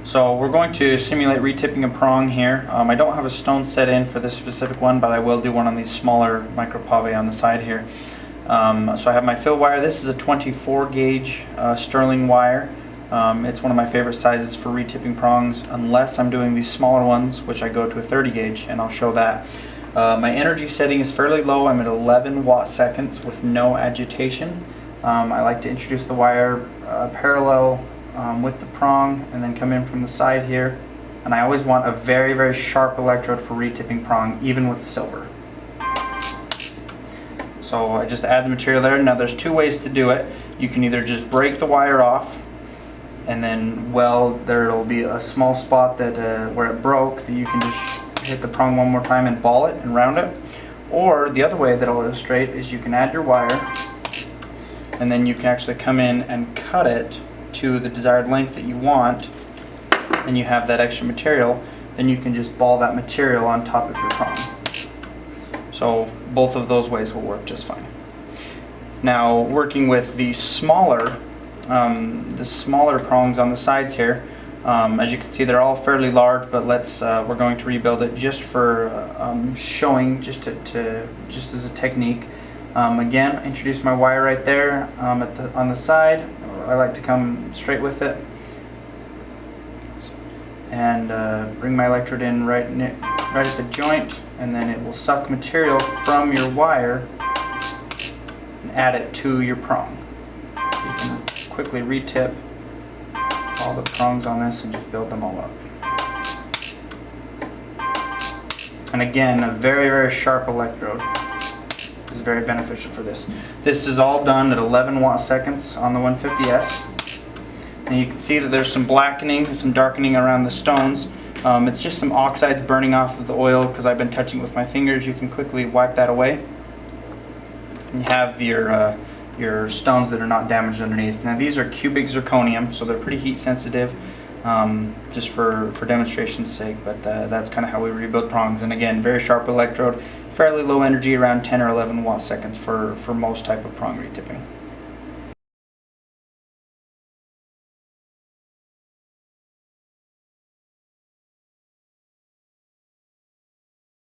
So we're going to simulate retipping a prong here. I don't have a stone set in for this specific one, but I will do one on these smaller micro pave on the side here. So I have my fill wire. This is a 24 gauge sterling wire. It's one of my favorite sizes for retipping prongs, unless I'm doing these smaller ones, which I go to a 30 gauge, and I'll show that. My energy setting is fairly low. I'm at 11 watt seconds with no agitation. I like to introduce the wire parallel with the prong and then come in from the side here, and I always want a very, very sharp electrode for retipping prong, even with silver. So I just add the material there. Now there's two ways to do it. You can either just break the wire off and then weld. There'll be a small spot that where it broke that you can just hit the prong one more time and ball it and round it. Or the other way that I'll illustrate is you can add your wire and then you can actually come in and cut it to the desired length that you want, and you have that extra material. Then you can just ball that material on top of your prong. So both of those ways will work just fine. Now, working with the smaller prongs on the sides here, as you can see, they're all fairly large, but we're going to rebuild it just for showing, just as a technique. Again, introduce my wire right there on the side. I like to come straight with it and bring my electrode in right at the joint, and then it will suck material from your wire and add it to your prong. You can quickly retip all the prongs on this and just build them all up. And again, a very, very sharp electrode is very beneficial for this. This is all done at 11 watt seconds on the 150S. And you can see that there's some blackening, some darkening around the stones. It's just some oxides burning off of the oil because I've been touching with my fingers. You can quickly wipe that away. And you have your stones that are not damaged underneath. Now these are cubic zirconium, so they're pretty heat sensitive, just for demonstration's sake, but that's kind of how we rebuild prongs. And again, very sharp electrode, fairly low energy, around 10 or 11 watt seconds for most type of prong retipping.